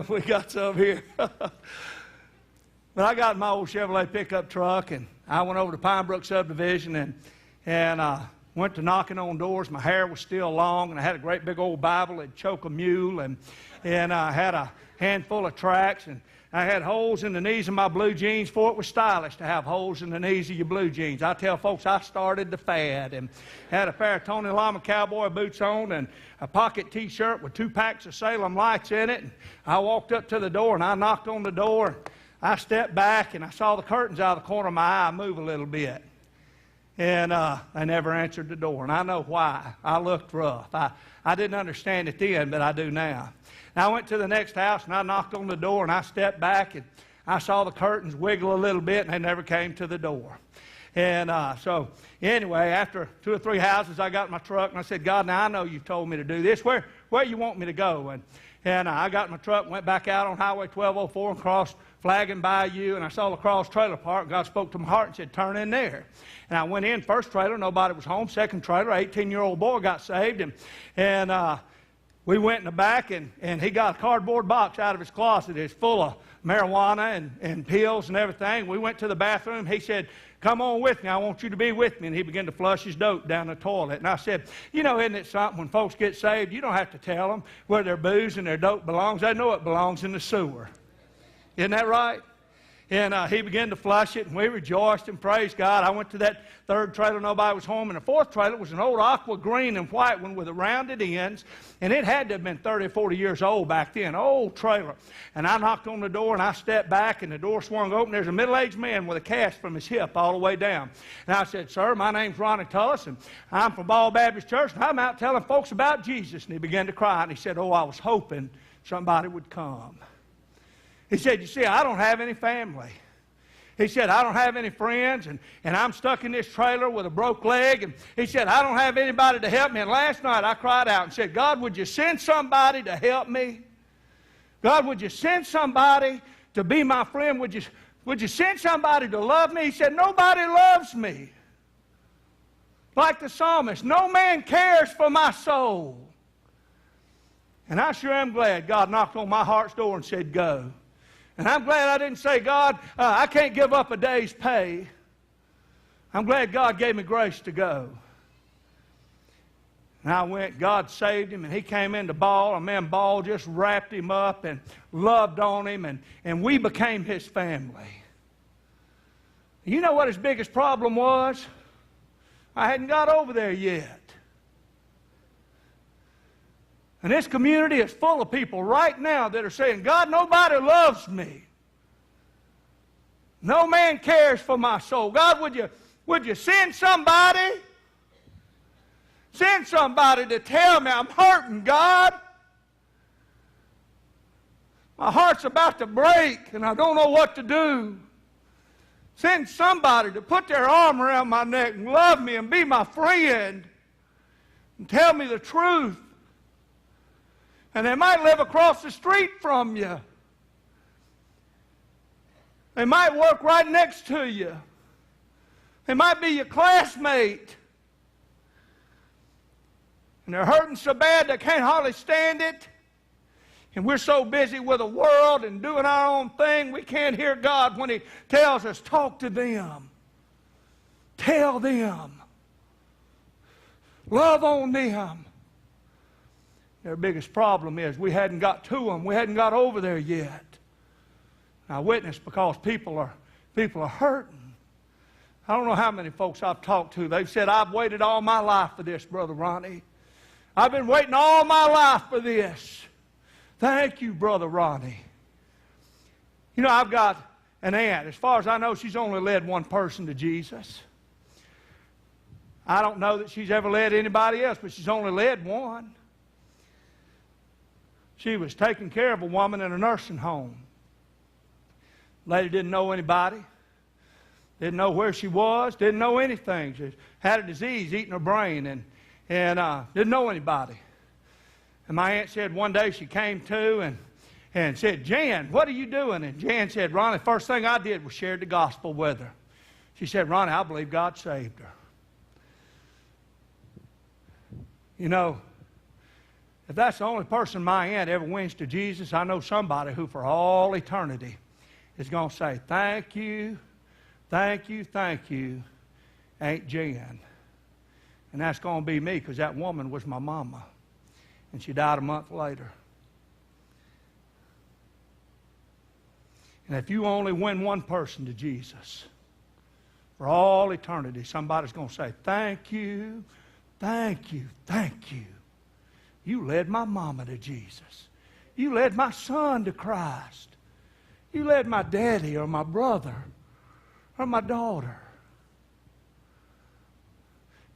We got some here. But I got my old Chevrolet pickup truck, and I went over to Pine Brook subdivision and went to knocking on doors. My hair was still long, and I had a great big old Bible that'd choke a mule, and I had a handful of tracts, and I had holes in the knees of my blue jeans, for it was stylish to have holes in the knees of your blue jeans. I tell folks I started the fad, and had a pair of Tony Lama cowboy boots on and a pocket T-shirt with 2 packs of Salem lights in it. And I walked up to the door, and I knocked on the door. I stepped back, and I saw the curtains out of the corner of my eye move a little bit. And they never answered the door, and I know why. I looked rough. I didn't understand it then, but I do now. Now, I went to the next house, and I knocked on the door, and I stepped back, and I saw the curtains wiggle a little bit, and they never came to the door. And so, anyway, after 2 or 3 houses, I got in my truck, and I said, God, now I know you've told me to do this. Where you want me to go? And I got in my truck and went back out on Highway 1204 and crossed Flagging Bayou, and I saw La Crosse Trailer Park. God spoke to my heart and said, turn in there. And I went in, first trailer, nobody was home. Second trailer, 18-year-old boy got saved. And we went in the back, and he got a cardboard box out of his closet. It's full of marijuana and pills and everything. We went to the bathroom. He said, come on with me. I want you to be with me. And he began to flush his dope down the toilet. And I said, you know, isn't it something when folks get saved, you don't have to tell them where their booze and their dope belongs. They know it belongs in the sewer. Isn't that right? And he began to flush it, and we rejoiced and praised God. I went to that third trailer, nobody was home, and the fourth trailer was an old aqua green and white one with the rounded ends, and it had to have been 30 or 40 years old back then, old trailer. And I knocked on the door, and I stepped back, and the door swung open. There's a middle-aged man with a cast from his hip all the way down. And I said, sir, my name's Ronnie Tullis, and I'm from Ball Baptist Church, and I'm out telling folks about Jesus. And he began to cry, and he said, oh, I was hoping somebody would come. He said, you see, I don't have any family. He said, I don't have any friends, and I'm stuck in this trailer with a broke leg. And he said, I don't have anybody to help me. And last night I cried out and said, God, would you send somebody to help me? God, would you send somebody to be my friend? Would you send somebody to love me? He said, nobody loves me. Like the psalmist, no man cares for my soul. And I sure am glad God knocked on my heart's door and said, go. And I'm glad I didn't say, God, I can't give up a day's pay. I'm glad God gave me grace to go. And I went, God saved him, and he came into Ball, and man, Ball just wrapped him up and loved on him, and we became his family. You know what his biggest problem was? I hadn't got over there yet. And this community is full of people right now that are saying, God, nobody loves me. No man cares for my soul. God, would you send somebody? Send somebody to tell me I'm hurting, God. My heart's about to break, and I don't know what to do. Send somebody to put their arm around my neck and love me and be my friend and tell me the truth. And they might live across the street from you. They might work right next to you. They might be your classmate. And they're hurting so bad they can't hardly stand it. And we're so busy with the world and doing our own thing, we can't hear God when he tells us, talk to them. Tell them. Love on them. Their biggest problem is we hadn't got to them. We hadn't got over there yet. I witness because people are hurting. I don't know how many folks I've talked to. They've said, I've waited all my life for this, Brother Ronnie. I've been waiting all my life for this. Thank you, Brother Ronnie. You know, I've got an aunt. As far as I know, she's only led one person to Jesus. I don't know that she's ever led anybody else, but she's only led one. She was taking care of a woman in a nursing home. Lady didn't know anybody. Didn't know where she was. Didn't know anything. She had a disease eating her brain and didn't know anybody. And my aunt said one day she came to and said, Jan, what are you doing? And Jan said, Ronnie, first thing I did was share the gospel with her. She said, Ronnie, I believe God saved her. You know, If that's the only person my aunt ever wins to Jesus, I know somebody who for all eternity is going to say, thank you, thank you, thank you, Aunt Jen. And that's going to be me, because that woman was my mama. And she died a month later. And if you only win one person to Jesus, for all eternity, somebody's going to say, thank you, thank you, thank you. You led my mama to Jesus. You led my son to Christ. You led my daddy or my brother or my daughter.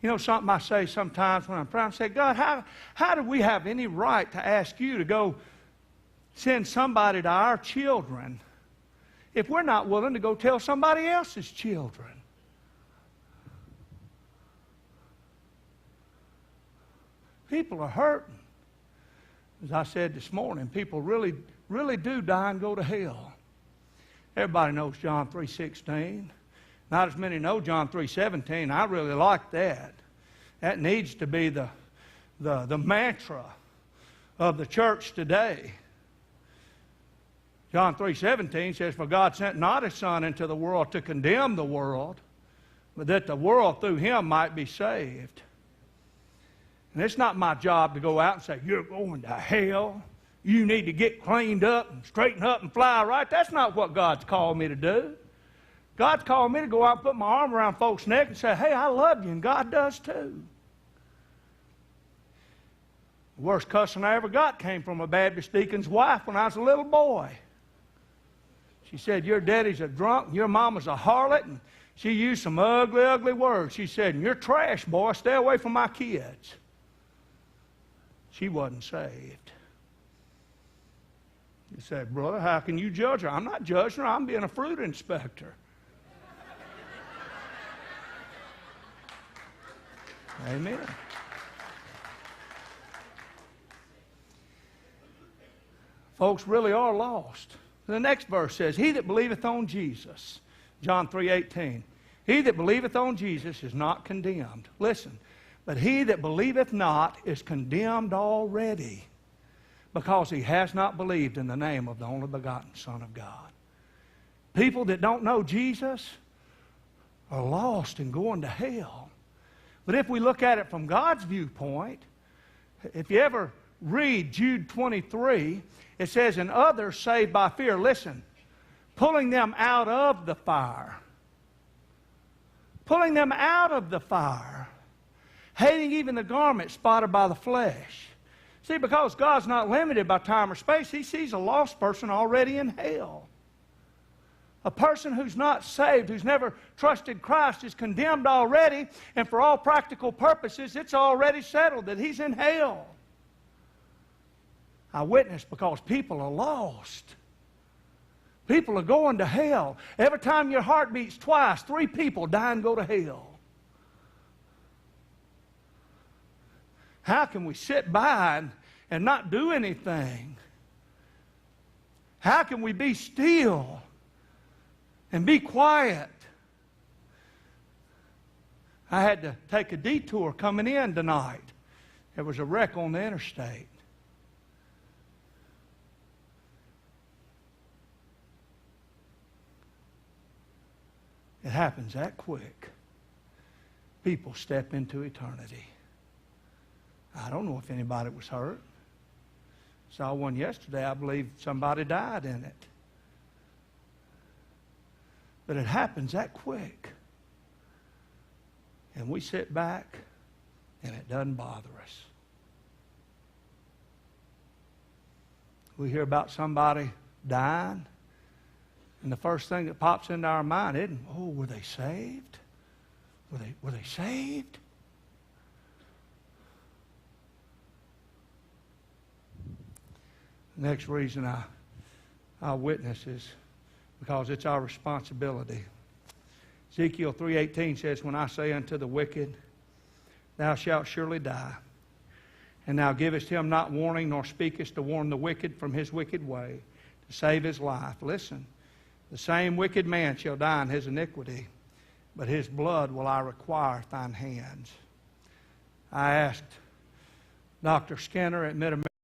You know something I say sometimes when I'm praying? I say, God, how do we have any right to ask you to go send somebody to our children if we're not willing to go tell somebody else's children? People are hurting. As I said this morning, people really, really do die and go to hell. Everybody knows John 3:16. Not as many know John 3:17. I really like that. That needs to be the mantra of the church today. John 3:17 says, for God sent not His Son into the world to condemn the world, but that the world through Him might be saved. And it's not my job to go out and say, you're going to hell. You need to get cleaned up and straighten up and fly right. That's not what God's called me to do. God's called me to go out and put my arm around folks' neck and say, hey, I love you, and God does too. The worst cussing I ever got came from a Baptist deacon's wife when I was a little boy. She said, your daddy's a drunk, and your mama's a harlot, and she used some ugly, ugly words. She said, you're trash, boy. Stay away from my kids. She wasn't saved. You say, brother, how can you judge her? I'm not judging her. I'm being a fruit inspector. Amen. Folks really are lost. The next verse says, he that believeth on Jesus, John 3:18, he that believeth on Jesus is not condemned. Listen, but he that believeth not is condemned already, because he has not believed in the name of the only begotten Son of God. People that don't know Jesus are lost and going to hell. But if we look at it from God's viewpoint, if you ever read Jude 23, it says, and others saved by fear, listen, pulling them out of the fire. Pulling them out of the fire. Hating even the garment spotted by the flesh. See, because God's not limited by time or space, He sees a lost person already in hell. A person who's not saved, who's never trusted Christ, is condemned already, and for all practical purposes, it's already settled that he's in hell. I witness because people are lost. People are going to hell. Every time your heart beats twice, 3 people die and go to hell. How can we sit by and not do anything? How can we be still and be quiet? I had to take a detour coming in tonight. There was a wreck on the interstate. It happens that quick. People step into eternity. I don't know if anybody was hurt. Saw one yesterday. I believe somebody died in it. But it happens that quick. And we sit back and it doesn't bother us. We hear about somebody dying, and the first thing that pops into our mind isn't, oh, were they saved? Were they saved? The next reason I witness is because it's our responsibility. Ezekiel 3:18 says, when I say unto the wicked, thou shalt surely die, and thou givest him not warning, nor speakest to warn the wicked from his wicked way, to save his life. Listen, the same wicked man shall die in his iniquity, but his blood will I require at thine hands. I asked Dr. Skinner at Mid-America.